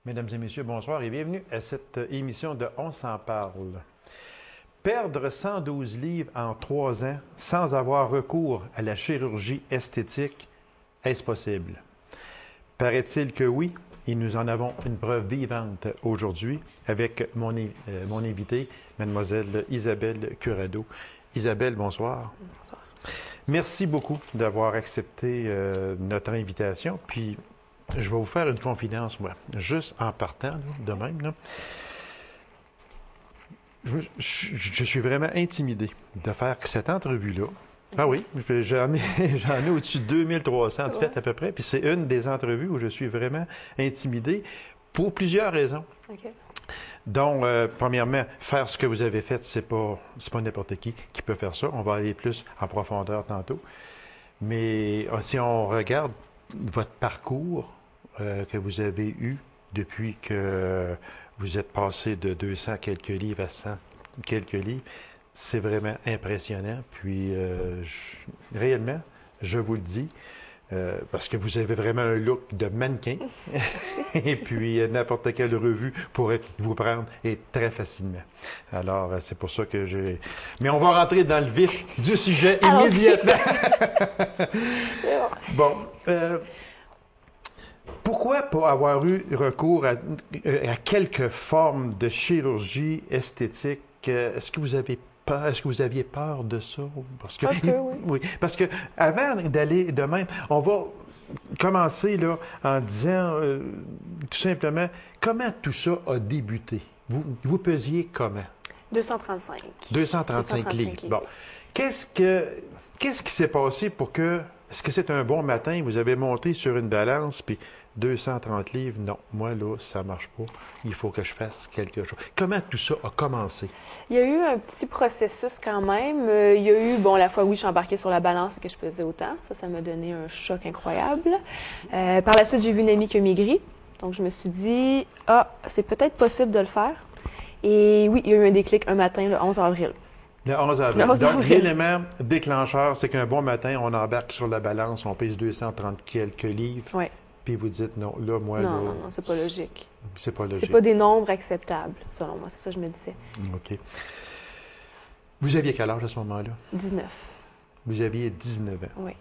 Mesdames et messieurs, bonsoir et bienvenue à cette émission de On s'en parle. Perdre 112 livres en 3 ans sans avoir recours à la chirurgie esthétique, est-ce possible? Paraît-il que oui, et nous en avons une preuve vivante aujourd'hui avec mon invitée, mademoiselle Isabelle Curado. Isabelle, bonsoir. Bonsoir. Merci beaucoup d'avoir accepté notre invitation. Puis, je vais vous faire une confidence, moi, juste en partant, là, de même. Là. Je suis vraiment intimidé de faire cette entrevue-là. Ah oui, j'en ai au-dessus de 2300 de fait à peu près. Puis c'est une des entrevues où je suis vraiment intimidé pour plusieurs raisons. OK. Donc, premièrement, faire ce que vous avez fait, c'est pas n'importe qui peut faire ça. On va aller plus en profondeur tantôt. Mais si on regarde votre parcours que vous avez eu depuis que vous êtes passé de 200 quelques livres à 100 quelques livres, c'est vraiment impressionnant. Puis, réellement, je vous le dis, parce que vous avez vraiment un look de mannequin. Et puis, n'importe quelle revue pourrait vous prendre et très facilement. Alors, c'est pour ça que j'ai... Mais on va rentrer dans le vif du sujet immédiatement. Bon. Pourquoi pas avoir eu recours à quelques formes de chirurgie esthétique? Est-ce que vous avez peur? Est-ce que vous aviez peur de ça? Parce que, Un peu, oui. Oui, parce que avant d'aller de même, on va commencer là, en disant tout simplement comment tout ça a débuté. Vous pesiez comment? 235. 235 livres. Bon. Qu'est-ce qui s'est passé pour que... Est-ce que c'est un bon matin, vous avez monté sur une balance, puis 230 livres? Non, moi, là, ça ne marche pas. Il faut que je fasse quelque chose. Comment tout ça a commencé? Il y a eu un petit processus quand même. Il y a eu, la fois où je suis embarquée sur la balance et que je pesais autant. Ça m'a donné un choc incroyable. Par la suite, j'ai vu une amie qui a maigri. Donc, je me suis dit, c'est peut-être possible de le faire. Et oui, il y a eu un déclic un matin, le 11 avril. Le 11 avril. Le 11 Donc, avril. l'élément déclencheur, c'est qu'un bon matin, on embarque sur la balance, on pèse 230 quelques livres, Oui. puis vous dites, non, là, moi, là, Non, c'est pas logique. c'est pas logique. C'est pas des nombres acceptables, selon moi. C'est ça que je me disais. OK. Vous aviez quel âge à ce moment-là? 19. Vous aviez 19 ans. Oui.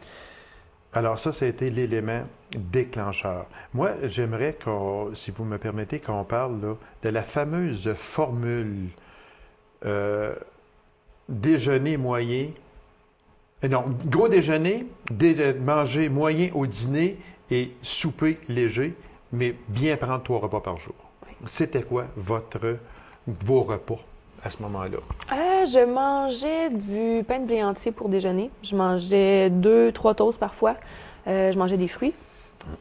Alors ça a été l'élément déclencheur. Moi, j'aimerais si vous me permettez, qu'on parle là, de la fameuse formule déjeuner moyen, non, gros déjeuner, manger moyen au dîner et souper léger, mais bien prendre 3 repas par jour. Oui. C'était quoi vos repas à ce moment-là? Je mangeais du pain de blé entier pour déjeuner. Je mangeais 2, 3 toasts parfois. Je mangeais des fruits.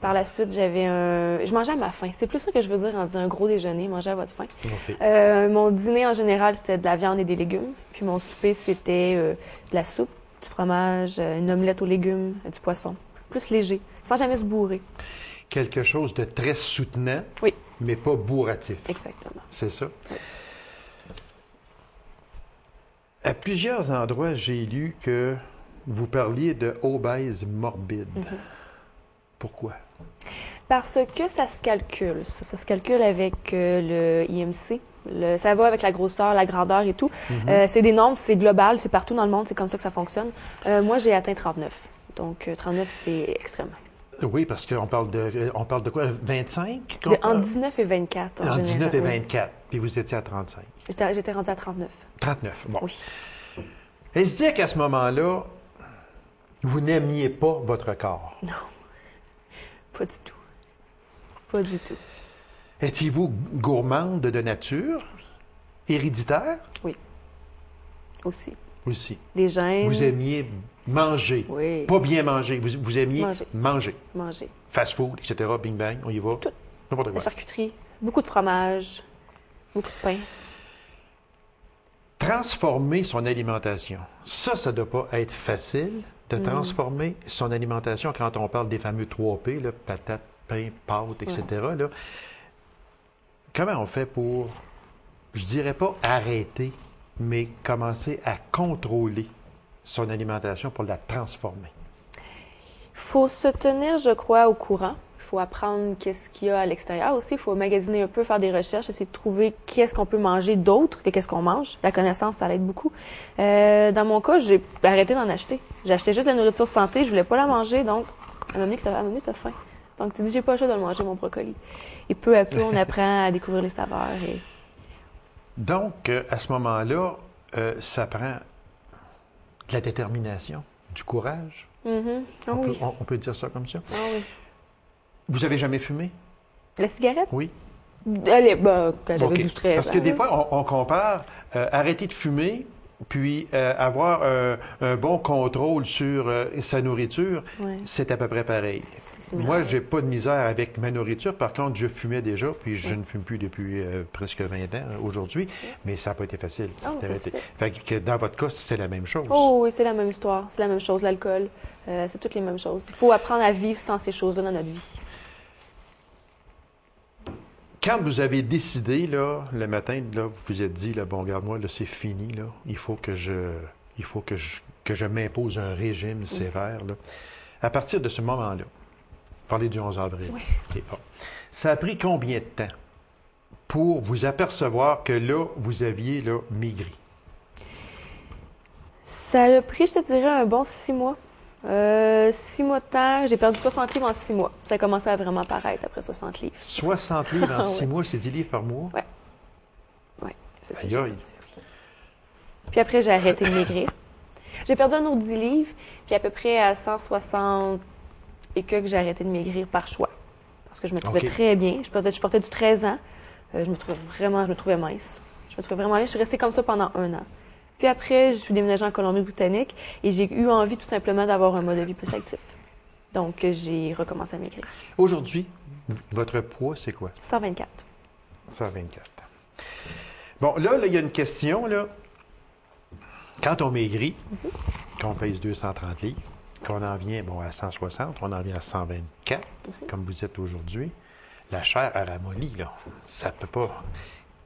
Par la suite, je mangeais à ma faim. C'est plus ça que je veux dire en disant un gros déjeuner, manger à votre faim. OK. Mon dîner, en général, c'était de la viande et des légumes. Puis mon souper, c'était de la soupe, du fromage, une omelette aux légumes, du poisson. Plus léger, sans jamais se bourrer. Quelque chose de très soutenant, Oui, mais pas bourratif. exactement. C'est ça? Oui. À plusieurs endroits, j'ai lu que vous parliez de obèse morbide. Pourquoi? Parce que ça se calcule. Ça se calcule avec le IMC. Ça va avec la grosseur, la grandeur et tout. C'est des nombres, c'est global, c'est partout dans le monde, c'est comme ça que ça fonctionne. Moi, j'ai atteint 39. Donc, 39, c'est extrême. Oui, parce qu'on parle de quoi? 25? Entre 19 et 24, en En général. 19 et oui. 24, puis vous étiez à 35. J'étais rendue à 39. 39, bon. Oui. Est-ce dire qu'à ce moment-là, vous n'aimiez pas votre corps? Non, pas du tout. Pas du tout. Étiez-vous gourmande de nature? Héréditaire? Oui, aussi. Aussi. Les gènes. Vous aimiez manger. Oui. Pas bien manger. Vous aimiez manger. Manger. Fast food, etc. Bing bang, on y va. Tout. N'importe La quoi. charcuterie, beaucoup de fromage, beaucoup de pain. Transformer son alimentation. Ça ne doit pas être facile de transformer son alimentation quand on parle des fameux 3 P, là, patates, pain, pâtes, etc. Là. Comment on fait pour, je dirais pas arrêter, mais commencer à contrôler son alimentation pour la transformer? Il faut se tenir, je crois, au courant. Il faut apprendre qu'est-ce qu'il y a à l'extérieur aussi. Il faut magasiner un peu, faire des recherches, essayer de trouver qu'est-ce qu'on peut manger d'autre que qu'est-ce qu'on mange. La connaissance, ça l'aide beaucoup. Dans mon cas, j'ai arrêté d'en acheter. J'achetais juste de la nourriture santé, je voulais pas la manger, donc à un moment donné, t'as faim. Donc tu dis, j'ai pas le choix de le manger, mon brocoli. Et peu à peu, on apprend à découvrir les saveurs. Donc, à ce moment-là, ça prend de la détermination, du courage. Mm-hmm. Oh, oui. On peut dire ça comme ça. Oh, oui. Vous avez jamais fumé? La cigarette? Oui. Allez, quand j'avais OK. 12-13 ans. Parce que des fois, on compare arrêter de fumer, puis avoir un bon contrôle sur sa nourriture, Ouais. c'est à peu près pareil. C'est Moi, j'ai pas de misère avec ma nourriture. Par contre, je fumais déjà, puis je ne fume plus depuis presque 20 ans aujourd'hui, mais ça n'a pas été facile Oh, d'arrêter. c'est ça. Fait que dans votre cas, c'est la même chose. Oh oui, c'est la même histoire. C'est la même chose, l'alcool. C'est toutes les mêmes choses. Il faut apprendre à vivre sans ces choses-là dans notre vie. Quand vous avez décidé, là, le matin, là, vous vous êtes dit, là, bon, regarde-moi, là, c'est fini, là. Il faut que je m'impose un régime sévère, là. À partir de ce moment-là, parlez du 11 avril. Oui. OK, bon. Ça a pris combien de temps pour vous apercevoir que là, vous aviez, là, maigri? Ça a pris, je te dirais, un bon 6 mois. 6 mois de temps, j'ai perdu 60 livres en 6 mois. Ça a commencé à vraiment paraître après 60 livres. 60 livres en 6 Ouais. mois, c'est 10 livres par mois? Oui, c'est ça. Aïe, j'ai aïe. perdu. Puis après, j'ai arrêté de maigrir. J'ai perdu un autre 10 livres, puis à peu près à 160 et que j'ai arrêté de maigrir par choix. Parce que je me trouvais OK. très bien. Je portais du 13 ans. Je me trouvais mince. Je me trouvais vraiment mince. Je suis restée comme ça pendant 1 an. Puis après, je suis déménagée en Colombie-Britannique et j'ai eu envie tout simplement d'avoir un mode de vie plus actif. Donc, j'ai recommencé à maigrir. Aujourd'hui, votre poids, c'est quoi? 124. 124. Bon, là, il y a une question, là. Quand on maigrit, qu'on pèse 230 livres, qu'on en vient, bon, à 160, on en vient à 124, comme vous êtes aujourd'hui, la chair, elle ramollit, là. Ça peut pas...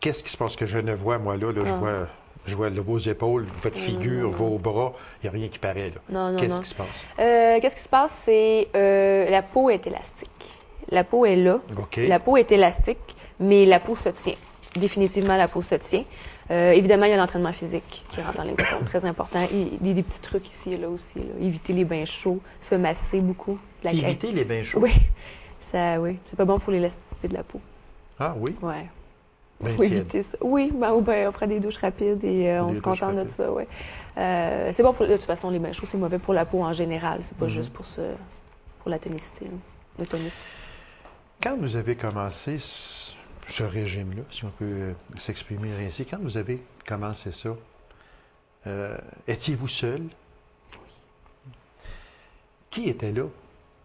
Qu'est-ce qui se passe que je ne vois, moi, là? Je vois là, vos épaules, votre figure, vos bras, il n'y a rien qui paraît, là. Non. Qu'est-ce qui se passe? Qu'est-ce qui se passe? C'est la peau est élastique. La peau est là. OK. La peau est élastique, mais la peau se tient. Définitivement, la peau se tient. Évidemment, il y a l'entraînement phisique qui rentre en ligne de compte, très important. Des petits trucs ici et là aussi. Là. Éviter les bains chauds, se masser beaucoup. Éviter les bains chauds? Oui. Oui. C'est pas bon pour l'élasticité de la peau. Ah oui? Ouais. Bain Faut tiède. éviter ça. Oui, ou bien on prend des douches rapides et on Des se douches contente de rapides. ça, oui. C'est bon pour, de toute façon, les bains chauds, c'est mauvais pour la peau en général. C'est pas juste pour la tonicité, là. Le tonus. Quand vous avez commencé ce régime-là, si on peut s'exprimer ainsi, quand vous avez commencé ça, étiez-vous seul? Oui. Qui était là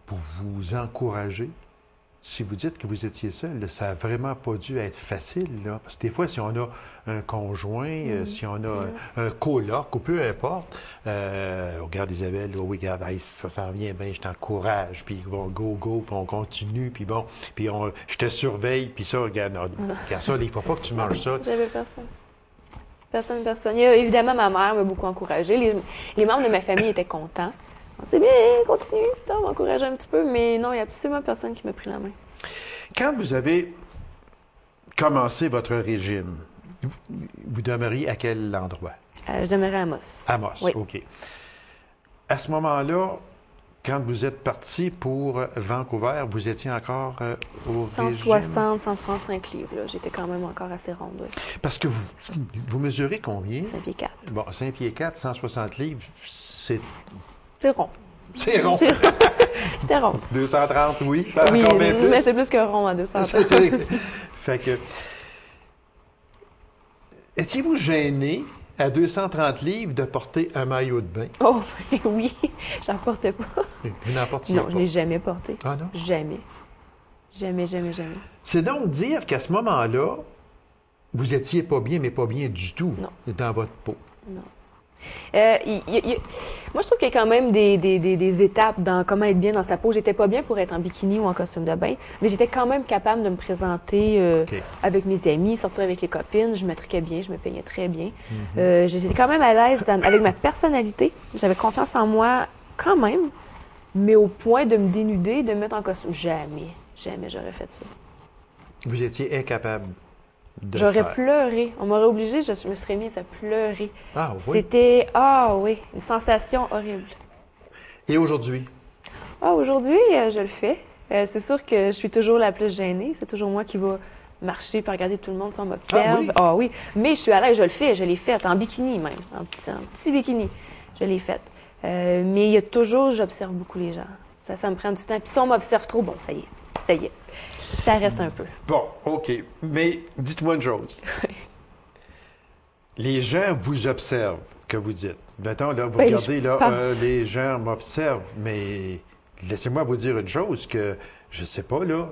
pour vous encourager? Si vous dites que vous étiez seul, là, ça n'a vraiment pas dû être facile, là. Parce que des fois, si on a un conjoint, si on a un coloc, ou peu importe, regarde Isabelle, là, oui, regarde, hey, ça s'en vient bien, je t'encourage, puis bon, go, puis on continue, puis bon, puis je te surveille, puis ça, regarde, regarde ça, il ne faut pas que tu manges ça. J'avais personne. Personne. Évidemment, ma mère m'a beaucoup encouragée. Les membres de ma famille étaient contents. C'est bien, continue, on m'encourageait un petit peu, mais non, il n'y a absolument personne qui m'a pris la main. Quand vous avez commencé votre régime, vous demeuriez à quel endroit? Je demeurais à Amos. Amos, Oui. OK. À ce moment-là, quand vous êtes parti pour Vancouver, vous étiez encore au 160, 165 livres, là. J'étais quand même encore assez ronde, oui. Parce que vous mesurez combien? 5 pieds 4. Bon, 5 pieds 4, 160 livres, c'est C'est rond. rond. J'étais ronde. 230, oui, Oui, encore bien plus. mais c'est plus que rond à 200. Fait que... Étiez-vous gêné à 230 livres de porter un maillot de bain? Oh, oui, j'en portais pas. Vous n'en portiez Non, pas? je l'ai jamais porté. Ah non? Jamais. Jamais. C'est donc dire qu'à ce moment-là, vous étiez pas bien, mais pas bien du tout Non. dans votre peau. Non. Moi, je trouve qu'il y a quand même des étapes dans comment être bien dans sa peau. J'étais pas bien pour être en bikini ou en costume de bain, mais j'étais quand même capable de me présenter OK. avec mes amis, sortir avec les copines. Je me truquais bien, je me peignais très bien. J'étais quand même à l'aise avec ma personnalité. J'avais confiance en moi quand même, mais au point de me dénuder, de me mettre en costume. Jamais. jamais j'aurais fait ça. Vous étiez incapable de J'aurais faire. pleuré. On m'aurait obligé, je me serais mise à pleurer. Ah oui. C'était, ah oui, une sensation horrible. Et aujourd'hui? Ah, aujourd'hui, je le fais. C'est sûr que je suis toujours la plus gênée. C'est toujours moi qui va marcher puis regarder tout le monde si on m'observe. Ah oui? Oui. Mais je suis à l'aise, je le fais. Je l'ai fait en bikini même. En petit bikini. Je l'ai fait. Mais il y a toujours, j'observe beaucoup les gens. Ça me prend du temps. Puis si on m'observe trop, bon, ça y est. Ça y est. Ça reste un peu. Bon, OK. Mais dites-moi une chose. Les gens vous observent, que vous dites. Mettons, là, vous Ben, regardez, je là, pense. les gens m'observent, mais laissez-moi vous dire une chose que, je sais pas, là,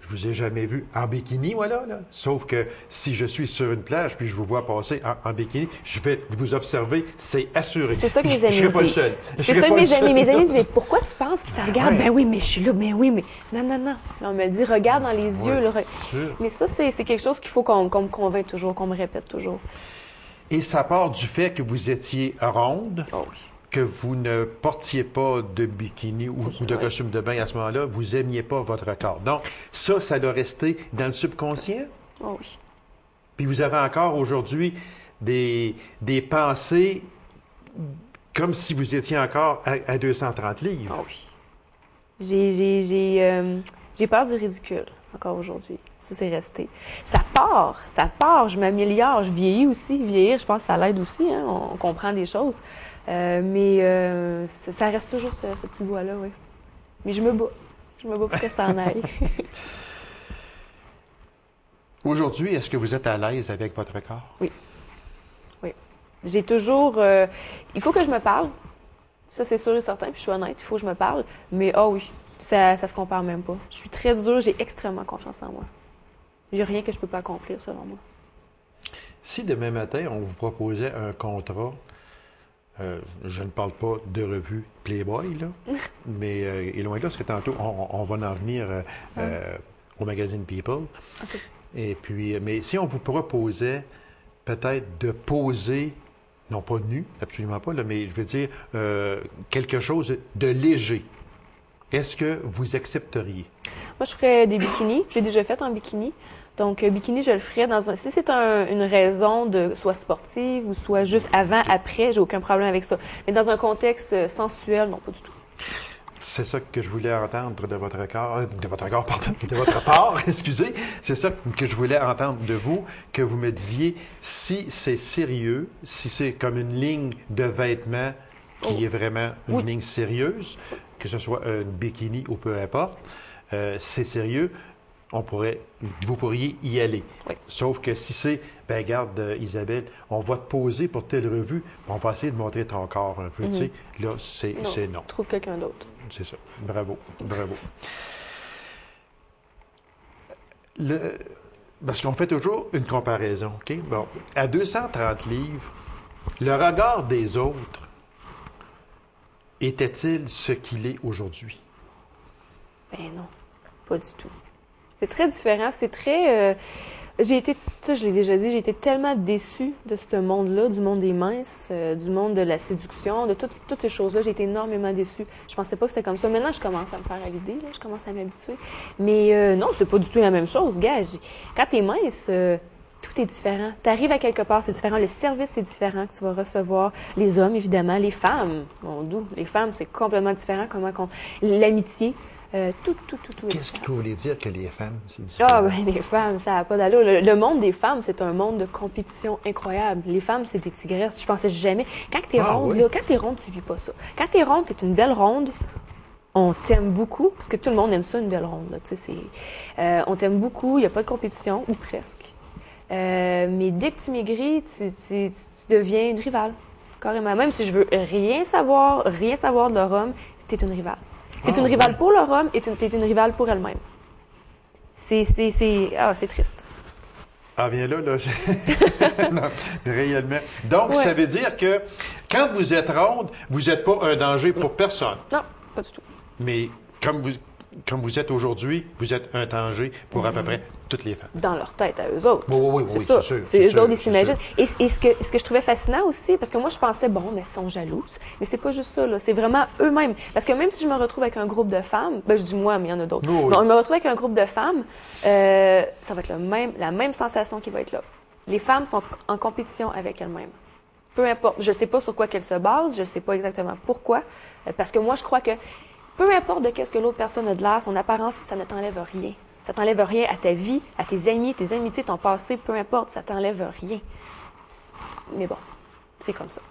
je vous ai jamais vu en bikini, voilà, là. Sauf que si je suis sur une plage puis je vous vois passer en bikini, je vais vous observer, c'est assuré. C'est ça que mes amis Je serai pas le disent. seul. Je C'est serai ça pas que le mes amis. seul. Mes amis disaient, pourquoi tu penses qu'ils te regardent? Ouais. Ben oui, mais je suis là. Ben oui, mais non, non, non. Là, on me dit, regarde dans les yeux. Ouais, Là, sûr. mais ça, c'est quelque chose qu'il faut qu'on me convainque toujours, qu'on me répète toujours. Et ça part du fait que vous étiez ronde, Oh oui. que vous ne portiez pas de bikini ou de Ouais. costume de bain à ce moment-là, vous aimiez pas votre corps. Donc, ça doit rester dans le subconscient. Oh oui. Puis vous avez encore aujourd'hui des pensées comme si vous étiez encore à 230 livres. Oh oui. J'ai peur du ridicule, encore aujourd'hui. Ça, c'est resté. Ça part, je m'améliore, je vieillis aussi. Vieillir, je pense que ça l'aide aussi, hein, on comprend des choses. Mais ça reste toujours ce petit bois-là, oui. Mais je me bats pour que ça en aille. Aujourd'hui, est-ce que vous êtes à l'aise avec votre corps? Oui. J'ai toujours... il faut que je me parle. Ça, c'est sûr et certain, puis je suis honnête, il faut que je me parle. Mais oui, ça se compare même pas. Je suis très dure, j'ai extrêmement confiance en moi. J'ai rien que je peux pas accomplir, selon moi. Si demain matin, on vous proposait un contrat, je ne parle pas de revue Playboy, là, mais et loin de là, parce que tantôt, on va en venir au magazine People. OK. Et puis, mais si on vous proposait peut-être de poser, non pas nu, absolument pas, là, mais je veux dire quelque chose de léger, est-ce que vous accepteriez? Moi, je ferais des bikinis. J'ai déjà fait un bikini. Donc, bikini, je le ferais dans un... Si c'est une raison de soit sportive ou soit juste avant, après, j'ai aucun problème avec ça. Mais dans un contexte sensuel, non, pas du tout. C'est ça que je voulais entendre de votre corps, pardon, de votre part, excusez. C'est ça que je voulais entendre de vous, que vous me disiez si c'est sérieux, si c'est comme une ligne de vêtements qui est vraiment une ligne sérieuse, que ce soit un bikini ou peu importe, c'est sérieux, vous pourriez y aller. Oui. Sauf que si c'est, ben regarde Isabelle, on va te poser pour telle revue, on va essayer de montrer ton corps un peu, tu sais. Là, c'est non. Trouve quelqu'un d'autre. C'est ça. Bravo. Bravo. Parce qu'on fait toujours une comparaison, OK? Bon, à 230 livres, le regard des autres était-il ce qu'il est aujourd'hui? Ben non, pas du tout. C'est très différent, c'est très... j'ai été, ça je l'ai déjà dit, j'ai été tellement déçue de ce monde-là, du monde des minces, du monde de la séduction, de toutes ces choses-là. J'ai été énormément déçue. Je pensais pas que c'était comme ça. Maintenant, je commence à me faire à l'idée, là, je commence à m'habituer. Mais non, c'est pas du tout la même chose, gars. Quand t'es mince, tout est différent. T'arrives à quelque part, c'est différent. Le service est différent que tu vas recevoir. Les hommes, évidemment. Les femmes, mon doux. Les femmes, c'est complètement différent. L'amitié. Tout est Qu'est-ce que différent. vous voulez dire que les femmes, c'est différent? Ah, ben, les femmes, ça n'a pas d'allure. Le monde des femmes, c'est un monde de compétition incroyable. Les femmes, c'est des tigresses. Je pensais jamais. Quand t'es ronde, oui? là, quand t'es ronde, tu vis pas ça. Quand t'es ronde, t'es une belle ronde. On t'aime beaucoup, parce que tout le monde aime ça, une belle ronde. Là, on t'aime beaucoup, il n'y a pas de compétition, ou presque. Mais dès que tu maigris, tu deviens une rivale, carrément. Même si je veux rien savoir de leur homme, t'es une rivale. T'es une rivale pour leur homme et t'es une rivale pour elle-même. C'est triste. Ah, bien là. Non, réellement. Donc, Ouais. ça veut dire que quand vous êtes ronde, vous n'êtes pas un danger pour personne. Non, pas du tout. Mais comme comme vous êtes aujourd'hui, vous êtes un danger pour à peu près toutes les femmes. Dans leur tête, à eux autres. Oui, c'est ça. sûr. C'est eux sûr, autres, ils c'est s'imaginent. sûr. Et ce que je trouvais fascinant aussi, parce que moi, je pensais, bon, mais elles sont jalouses. Mais c'est pas juste ça, là. C'est vraiment eux-mêmes. Parce que même si je me retrouve avec un groupe de femmes, ben, je dis moi, mais il y en a d'autres. Oui, oui. Bon, je me retrouve avec un groupe de femmes, ça va être la même sensation qui va être là. Les femmes sont en compétition avec elles-mêmes. Peu importe. Je sais pas sur quoi qu'elles se basent, je sais pas exactement pourquoi. Parce que moi, je crois que peu importe de qu'est-ce que l'autre personne a de l'air, son apparence, ça ne t'enlève rien. Ça t'enlève rien à ta vie, à tes amis, tes amitiés, ton passé, peu importe, ça t'enlève rien. Mais bon, c'est comme ça.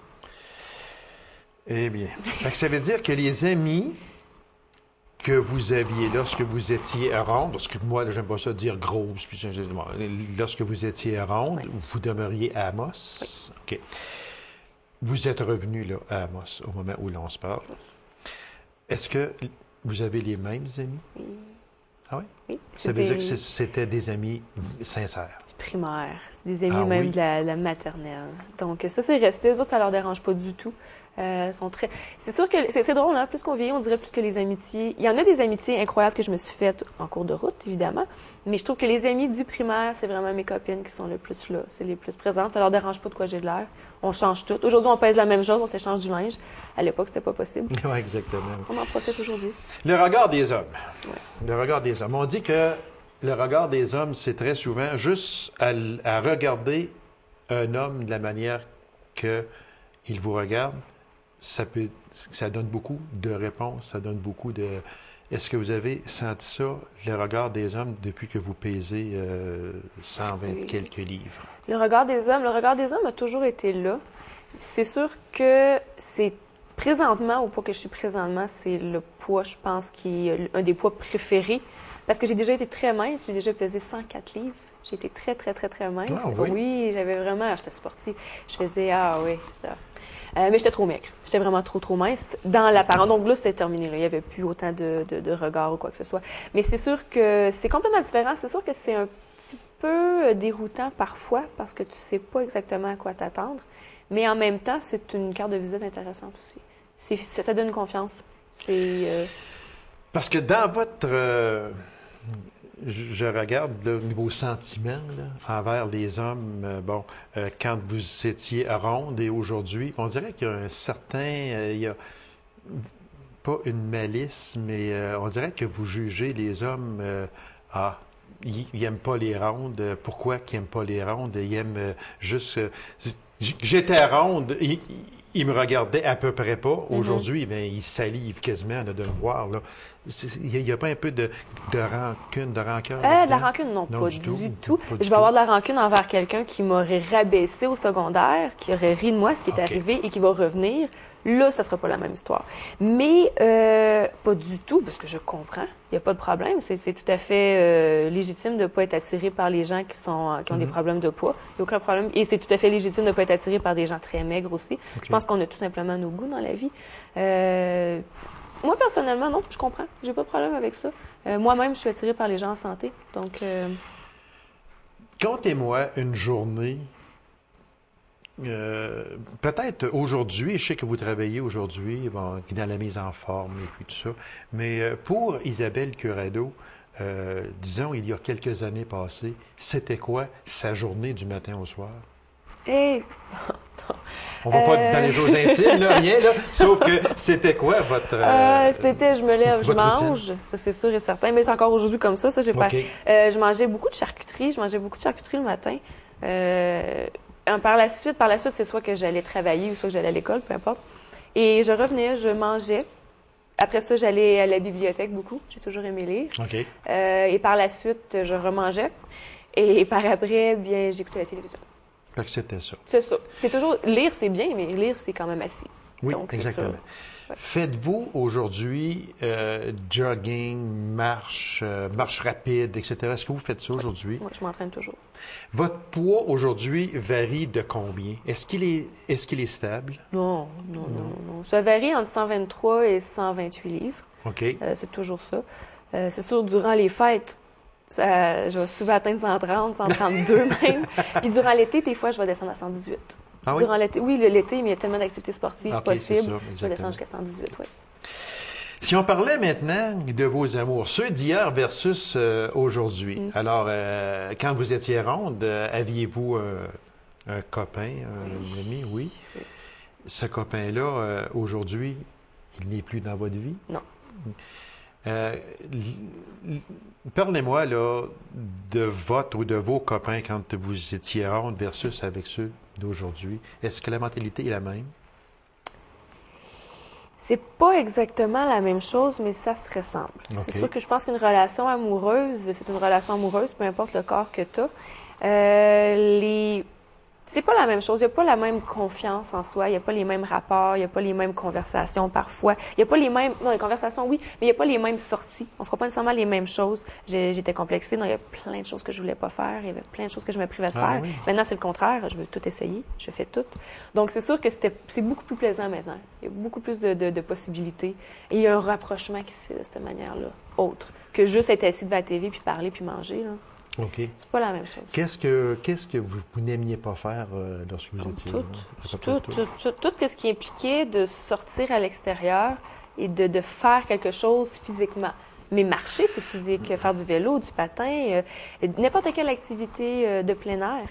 Eh bien, fait que ça veut dire que les amis que vous aviez lorsque vous étiez ronde, parce que moi, j'aime pas ça dire grosse, puis lorsque vous étiez ronde, Oui. vous demeuriez à Amos. OK. Vous êtes revenu là, à Amos au moment où l'on se parle. Est-ce que vous avez les mêmes amis? Oui. Ah oui? Oui. Ça veut dire que c'était des amis sincères. Du primaire. C'est des amis Ah même oui? de la maternelle. Donc, ça, c'est resté. Les autres, ça leur dérange pas du tout. Sont très... C'est sûr que c'est drôle, hein? Plus qu'on vieillit, on dirait plus que les amitiés. Il y en a des amitiés incroyables que je me suis faites en cours de route, évidemment. Mais je trouve que les amis du primaire, c'est vraiment mes copines qui sont le plus là. C'est les plus présentes. Ça leur dérange pas de quoi j'ai de l'air. On change tout. Aujourd'hui, on pèse la même chose, on s'échange du linge. À l'époque, c'était pas possible. Oui, exactement. On en profite aujourd'hui. Le regard des hommes. Le regard des hommes. On dit que le regard des hommes, c'est très souvent juste à regarder un homme de la manière qu'il vous regarde, ça donne beaucoup de réponses, ça donne beaucoup de... Est-ce que vous avez senti ça, le regard des hommes, depuis que vous pesez 120 Oui. quelques livres? Le regard des hommes a toujours été là. C'est sûr que c'est présentement, au poids que je suis présentement, c'est le poids, je pense, qui est un des poids préférés. Parce que j'ai déjà été très mince, j'ai déjà pesé 104 livres. J'ai été très, très, très, très mince. Ah oui? Oui, j'avais vraiment, j'étais sportive. Je faisais, ah oui, ça. Mais j'étais trop maigre. J'étais vraiment trop, trop mince dans l'apparence. Donc là, c'était terminé. Là. Il n'y avait plus autant de regards ou quoi que ce soit. Mais c'est sûr que c'est complètement différent. C'est sûr que c'est un petit peu déroutant parfois parce que tu sais pas exactement à quoi t'attendre. Mais en même temps, c'est une carte de visite intéressante aussi. Ça donne confiance. Parce que dans votre... je regarde là, au niveau sentiment là, envers les hommes, quand vous étiez ronde et aujourd'hui, on dirait qu'il y a un certain... il y a pas une malice, mais on dirait que vous jugez les hommes... ils n'aiment pas les rondes. Pourquoi qu'ils n'aiment pas les rondes? Ils aiment juste... J'étais ronde, ils me regardaient à peu près pas. Aujourd'hui, ben, ils salivent quasiment de me voir. Là. Il n'y a pas un peu de rancune, de rancœur? De la rancune, non, pas du tout. Je vais avoir de la rancune envers quelqu'un qui m'aurait rabaissé au secondaire, qui aurait ri de moi, ce qui est arrivé, et qui va revenir. Là, ça sera pas la même histoire. Mais pas du tout, parce que je comprends. Il n'y a pas de problème. C'est tout à fait légitime de ne pas être attiré par les gens qui ont des problèmes de poids. Il n'y a aucun problème. Et c'est tout à fait légitime de ne pas être attiré par des gens très maigres aussi. Je pense qu'on a tout simplement nos goûts dans la vie. Moi, personnellement, non, je comprends. J'ai pas de problème avec ça. Moi-même, je suis attirée par les gens en santé. Donc, Contez-moi une journée, peut-être aujourd'hui, je sais que vous travaillez aujourd'hui dans la mise en forme et puis tout ça, mais pour Isabelle Curado, disons, il y a quelques années passées, c'était quoi sa journée du matin au soir? On va pas dans les choses intimes, là, rien, là, sauf que c'était quoi votre... c'était je me lève, je mange, routine? ça c'est sûr et certain, mais c'est encore aujourd'hui comme ça j'ai pas... OK. Je mangeais beaucoup de charcuterie, le matin. Par la suite, c'est soit que j'allais travailler ou soit que j'allais à l'école, peu importe. Et je revenais, je mangeais. Après ça, j'allais à la bibliothèque beaucoup. J'ai toujours aimé lire. OK. Et par la suite, je remangeais. Et par après, bien, j'écoutais la télévision. Fait que c'était ça. C'est ça. C'est toujours... Lire, c'est bien, mais lire, c'est quand même assez. Oui, donc, exactement. Ouais. Faites-vous aujourd'hui jogging, marche rapide, etc.? Est-ce que vous faites ça aujourd'hui? Moi, je m'entraîne toujours. Votre poids aujourd'hui varie de combien? Est-ce qu'il est stable? Non. Ça varie entre 123 et 128 livres. OK. C'est toujours ça. C'est sûr, durant les fêtes, je vais souvent atteindre 130, 132 même. Puis durant l'été, des fois, je vais descendre à 118. Ah oui? Durant l'été, oui, l'été, mais il y a tellement d'activités sportives OK, c'est possibles. ça, Je vais descendre jusqu'à 118, oui. Si on parlait maintenant de vos amours, ceux d'hier versus aujourd'hui. Alors, quand vous étiez ronde, aviez-vous un copain, un ami? Oui. Ce copain-là, aujourd'hui, il n'est plus dans votre vie? Non. Parlez-moi là, de votre ou de vos copains quand vous étiez ronde versus avec ceux d'aujourd'hui. Est-ce que la mentalité est la même? C'est pas exactement la même chose, mais ça se ressemble. OK. C'est sûr que je pense qu'une relation amoureuse, c'est une relation amoureuse, peu importe le corps que tu as. C'est pas la même chose. Il n'y a pas la même confiance en soi. Il n'y a pas les mêmes rapports. Il n'y a pas les mêmes conversations parfois. Il n'y a pas les mêmes... Non, les conversations, oui, mais il n'y a pas les mêmes sorties. On ne fera pas nécessairement les mêmes choses. J'étais complexée. Non, il y a plein de choses que je voulais pas faire. Il y avait plein de choses que je me privais de faire. Oui. Maintenant, c'est le contraire. Je veux tout essayer. Je fais tout. Donc, c'est sûr que c'est beaucoup plus plaisant maintenant. Il y a beaucoup plus de possibilités. Et il y a un rapprochement qui se fait de cette manière-là, autre que juste être assis devant la TV puis parler puis manger, là. OK. C'est pas la même chose. Qu'est-ce que vous n'aimiez pas faire lorsque vous étiez Tout, là? tout ce qui impliquait de sortir à l'extérieur et de faire quelque chose physiquement. Mais marcher, c'est physique. Faire du vélo, du patin, n'importe quelle activité de plein air,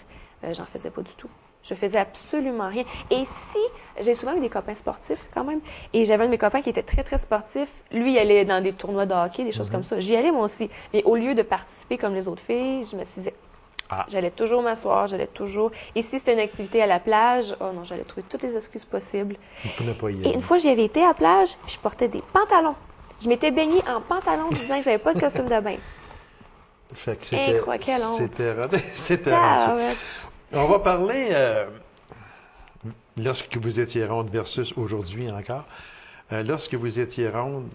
j'en faisais pas du tout. Je faisais absolument rien. Et si, j'ai souvent eu des copains sportifs quand même, et j'avais un de mes copains qui était très, très sportif. Lui, il allait dans des tournois de hockey, des choses comme ça. J'y allais moi aussi. Mais au lieu de participer comme les autres filles, je me disais, j'allais toujours m'asseoir, j'allais toujours... Et si c'était une activité à la plage, oh non, j'allais trouver toutes les excuses possibles. Pour ne pas y aller. Et une fois, j'y avais été à la plage, je portais des pantalons. Je m'étais baignée en pantalon disant que j'avais pas de costume de bain. Fait que c'était... Incroyable, quelle honte. C'était Ah, rendu. ouais. On va parler, lorsque vous étiez ronde versus aujourd'hui encore, lorsque vous étiez ronde,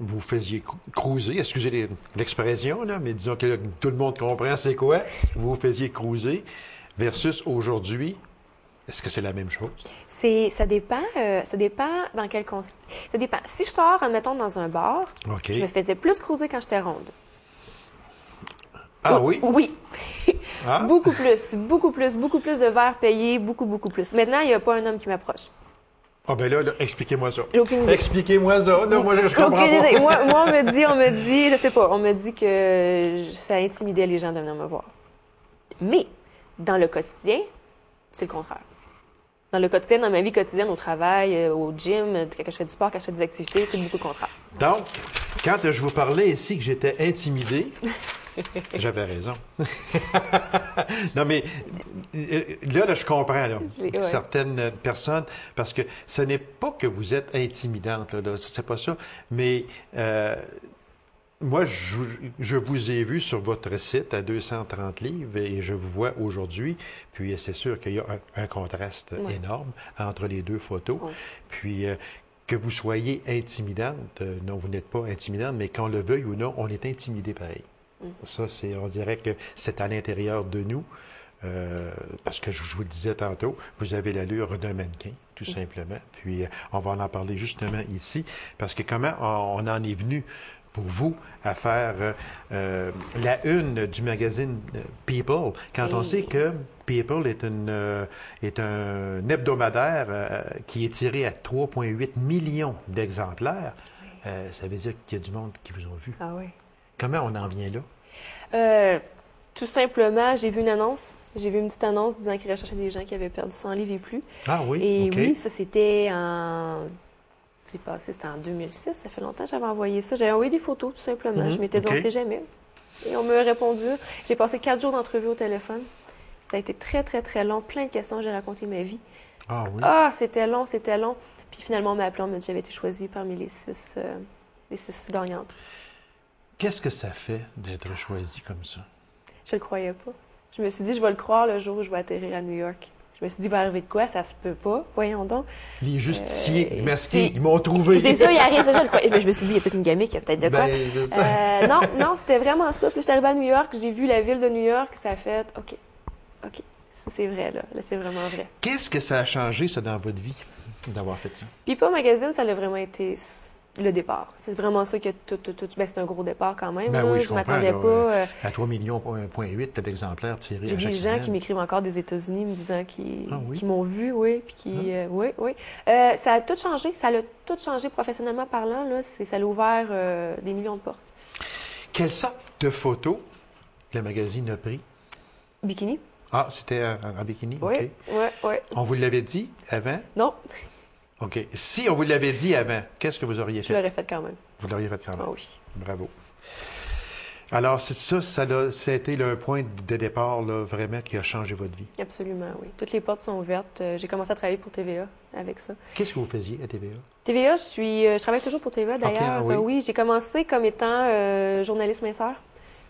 vous faisiez cruiser, excusez l'expression, là, mais disons que tout le monde comprend c'est quoi, vous faisiez cruiser, versus aujourd'hui, est-ce que c'est la même chose? Ça dépend dans quel ça dépend. Si je sors, admettons, dans un bar, OK. je me faisais plus cruiser quand j'étais ronde. Ah oui? Oui. Ah. Beaucoup plus de verres payés, beaucoup plus. Maintenant, il n'y a pas un homme qui m'approche. Ah ben là, expliquez-moi ça. J'ai aucune idée. Expliquez-moi ça. Là, moi, je comprends Aucune pas. idée. Moi, on me dit, je sais pas, on me dit que ça intimidait les gens de venir me voir. Mais, dans le quotidien, c'est le contraire. Dans le quotidien, dans ma vie quotidienne, au travail, au gym, quand je fais du sport, quand je fais des activités, c'est beaucoup le contraire. Donc, quand je vous parlais ici que j'étais intimidé, j'avais raison. Non, mais là, je comprends là, Ouais. certaines personnes, parce que ce n'est pas que vous êtes intimidante, là, c'est pas ça, mais moi, je vous ai vu sur votre site à 230 livres et je vous vois aujourd'hui, puis c'est sûr qu'il y a un contraste énorme entre les deux photos. Ouais. Puis que vous soyez intimidante, non, vous n'êtes pas intimidante, mais qu'on le veuille ou non, on est intimidé pareil. Ça, on dirait que c'est à l'intérieur de nous, parce que je vous le disais tantôt, vous avez l'allure d'un mannequin, tout simplement. Puis, on va en parler justement ici, parce que comment on en est venu pour vous à faire la une du magazine People, quand on sait que People est un hebdomadaire qui est tiré à 3,8 millions d'exemplaires, ça veut dire qu'il y a du monde qui vous ont vu. Ah oui. Comment on en vient là? Tout simplement, j'ai vu une annonce. J'ai vu une petite annonce disant qu'ils recherchaient des gens qui avaient perdu 100 livres et plus. Ah oui? Et OK. oui, ça c'était en... C'est passé, c'était en 2006, ça fait longtemps que j'avais envoyé ça. J'avais envoyé des photos, tout simplement. Je m'étais dit, OK. on sait jamais. Et on m'a répondu. J'ai passé 4 jours d'entrevue au téléphone. Ça a été très, très, très long. Plein de questions, j'ai raconté ma vie. Ah oui? Ah, c'était long. Puis finalement, on m'a appelé, on m'a dit que j'avais été choisie parmi les six gagnantes. Qu'est-ce que ça fait d'être choisi comme ça? Je le croyais pas. Je me suis dit, je vais le croire le jour où je vais atterrir à New York. Je me suis dit, il va arriver de quoi? Ça se peut pas. Voyons donc. Les justiciers masqués, c'est- ils m'ont trouvé. C'est ça, il arrive, ça, je le croyais. Mais je me suis dit, il y a peut-être une gamique, il y a peut-être de quoi. Ben, c'est ça. Non, c'était vraiment ça. Puis je suis arrivée à New York, j'ai vu la ville de New York, ça a fait, OK, ça c'est vrai, là. Là, c'est vraiment vrai. Qu'est-ce que ça a changé, ça, dans votre vie, d'avoir fait ça? People Magazine, ça a vraiment été le départ. C'est vraiment ça que ben, c'est un gros départ quand même. Ben là. oui, Je je comprends. m'attendais Là, pas. à 3,8 millions d'exemplaires tirés J'ai à chaque des gens semaine. qui m'écrivent encore des États-Unis me disant Ah oui? qu'ils m'ont vu, oui, puis qui, oui, oui. Ça a tout changé. Ça a tout changé professionnellement parlant. Là. Ça a ouvert des millions de portes. Quelle sorte de photos le magazine a pris? Bikini? Ah, c'était en bikini? Oui, OK. oui, oui. On vous l'avait dit avant? Non, OK. Si on vous l'avait dit avant, qu'est-ce que vous auriez je fait? l'aurais fait quand même. Vous l'auriez fait quand même. Ah oui. Bravo. Alors, c'est ça a été un point de départ, là, vraiment, qui a changé votre vie. Absolument, oui. Toutes les portes sont ouvertes. J'ai commencé à travailler pour TVA avec ça. Qu'est-ce que vous faisiez à TVA? TVA, je travaille toujours pour TVA d'ailleurs. Ok, oui. Oui, j'ai commencé comme étant journaliste minceur.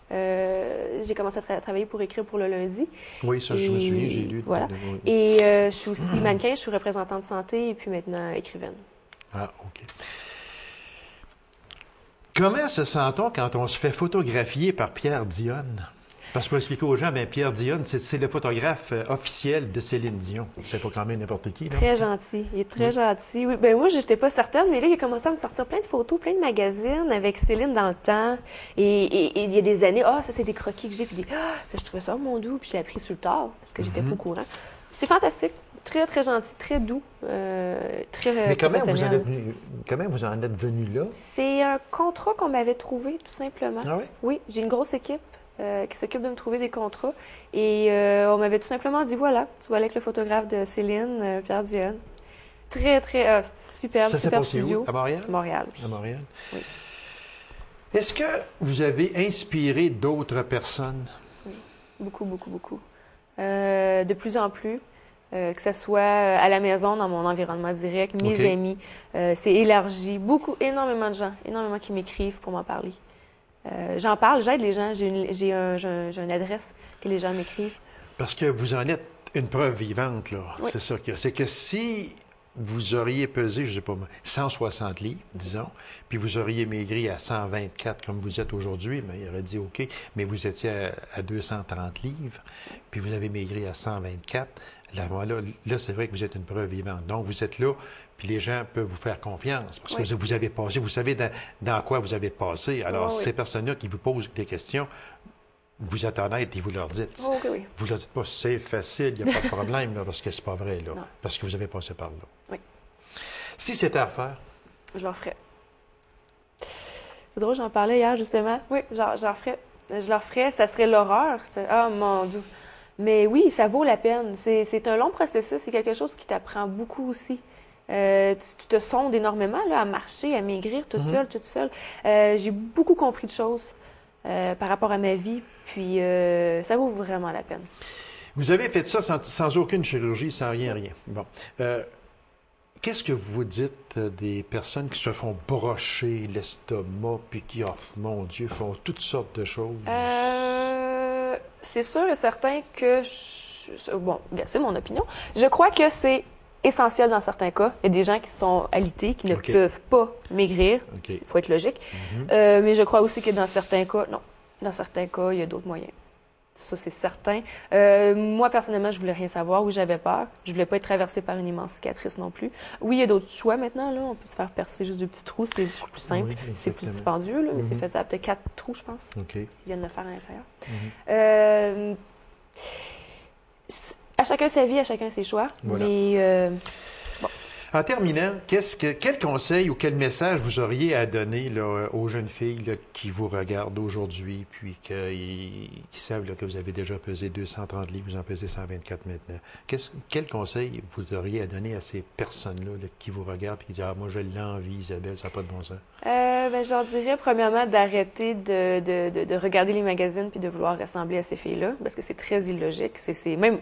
J'ai commencé à travailler pour écrire pour le lundi. Oui, ça, je me souviens, j'ai lu. Voilà. Oui. Et je suis aussi mannequin, je suis représentante de santé et puis maintenant écrivaine. Ah, OK. Comment se sent-on quand on se fait photographier par Pierre Dionne? Parce qu'il faut expliquer aux gens, bien, Pierre Dionne, c'est le photographe officiel de Céline Dion. C'est pas quand même n'importe qui, là. Très gentil. Il est très gentil. Oui, ben moi, je n'étais pas certaine, mais là, il a commencé à me sortir plein de photos, plein de magazines avec Céline dans le temps. Et il y a des années, ça, c'est des croquis que j'ai. Puis je trouvais ça, mon doux, puis je l'ai appris sur le tard, parce que j'étais pas au courant. C'est fantastique. Très, très gentil, très doux, très Mais comment professionnel. comment vous en êtes venu là? C'est un contrat qu'on m'avait trouvé, tout simplement. Ah oui? Oui, j'ai une grosse équipe qui s'occupe de me trouver des contrats. Et on m'avait tout simplement dit, voilà, tu vas aller avec le photographe de Céline, Pierre Dionne. Très, très superbe, Ça s'est super passé studio. où? À Montréal? Montréal, oui. À Montréal? Oui. Est-ce que vous avez inspiré d'autres personnes? Beaucoup, beaucoup, beaucoup. De plus en plus. Que ce soit à la maison, dans mon environnement direct, mes OK. amis. C'est élargi. Énormément de gens, énormément qui m'écrivent pour m'en parler. J'en parle, j'aide les gens. J'ai une adresse que les gens m'écrivent. Parce que vous en êtes une preuve vivante, là. Oui. C'est ça qu'il y a. C'est que si vous auriez pesé, je ne sais pas, 160 livres, disons, puis vous auriez maigri à 124 comme vous êtes aujourd'hui, mais il aurait dit OK, mais vous étiez à 230 livres, puis vous avez maigri à 124, là c'est vrai que vous êtes une preuve vivante. Donc, vous êtes là, puis les gens peuvent vous faire confiance, parce que vous avez passé, vous savez dans quoi vous avez passé. Alors, Oui. ces personnes-là qui vous posent des questions, vous êtes honnête et vous leur dites. Oh, OK, oui. Vous leur dites pas, c'est facile, il n'y a pas de problème, là, parce que c'est pas vrai, là, Non. parce que vous avez passé par là. Oui. Si c'était à refaire, Je leur ferais. C'est drôle, j'en parlais hier, justement. Oui, je leur ferais. Je leur ferais, ça serait l'horreur. Ah, mon Dieu. Mais oui, ça vaut la peine. C'est un long processus. C'est quelque chose qui t'apprend beaucoup aussi. Tu te sondes énormément là, à marcher, à maigrir toute seule. J'ai beaucoup compris de choses par rapport à ma vie. Puis, ça vaut vraiment la peine. vous avez fait ça sans aucune chirurgie, sans rien. Bon. Qu'est-ce que vous dites des personnes qui se font brocher l'estomac, puis qui, oh, mon Dieu, font toutes sortes de choses? C'est sûr et certain que... Bon, c'est mon opinion. Je crois que c'est essentiel dans certains cas. Il y a des gens qui sont alités, qui ne OK. peuvent pas maigrir. OK. Il faut être logique. Mais je crois aussi que dans certains cas, non. Dans certains cas, il y a d'autres moyens. Ça, c'est certain. Moi, personnellement, je voulais rien savoir. Oui, j'avais peur. Je voulais pas être traversée par une immense cicatrice non plus. Oui, il y a d'autres choix maintenant. Là. On peut se faire percer juste 2 petits trous. C'est beaucoup plus simple. Oui, C'est plus exactement. dispendieux, là, mais c'est faisable. Peut-être 4 trous, je pense. OK. Ils viennent le faire à l'intérieur. À chacun sa vie, à chacun ses choix. Voilà. Mais En terminant, quel conseil ou quel message vous auriez à donner là, aux jeunes filles là, qui vous regardent aujourd'hui, puis qui savent là, que vous avez déjà pesé 230 livres, vous en pesez 124 maintenant? Quel conseil vous auriez à donner à ces personnes-là là, qui vous regardent et qui disent « Ah, moi, je l'envie, Isabelle, ça n'a pas de bon sens. » je leur dirais, premièrement, d'arrêter de regarder les magazines puis de vouloir ressembler à ces filles-là, parce que c'est très illogique. C'est même...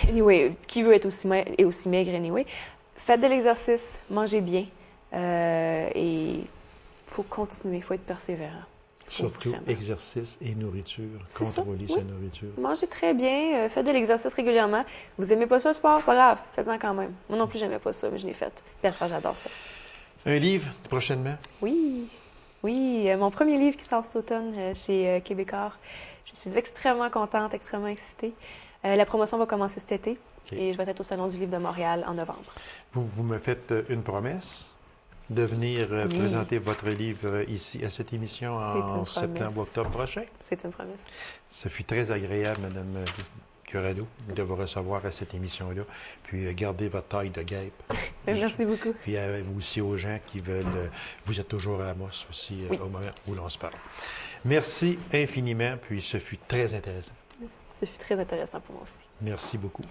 Anyway, qui veut être aussi maigre, anyway? Faites de l'exercice, mangez bien, et il faut continuer, il faut être persévérant. Surtout vraiment. exercice et nourriture, C'est ça, contrôler oui. sa nourriture. Mangez très bien, faites de l'exercice régulièrement. Vous aimez pas ça, le sport? Pas grave, faites-en quand même. Moi non plus, j'aimais pas ça, mais je l'ai fait. Puis à ce moment, j'adore ça. Un livre prochainement? Oui, mon premier livre qui sort cet automne chez Québécois. Je suis extrêmement contente, extrêmement excitée. La promotion va commencer cet été. OK. Et je vais être au Salon du Livre de Montréal en novembre. Vous me faites une promesse. de venir Oui. présenter votre livre ici à cette émission en septembre ou octobre prochain. C'est une promesse. Ça fut très agréable, Mme Corrado, de vous recevoir à cette émission-là. Puis gardez votre taille de guêpe. Merci beaucoup. Puis aussi aux gens qui veulent... vous êtes toujours à Amos aussi Oui. au moment où l'on se parle. Merci infiniment, puis ce fut très intéressant. Ce fut très intéressant pour moi aussi. Merci beaucoup.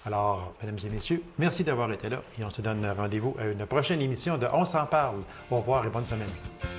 Alors, mesdames et messieurs, merci d'avoir été là et on se donne rendez-vous à une prochaine émission de On s'en parle. Au revoir et bonne semaine.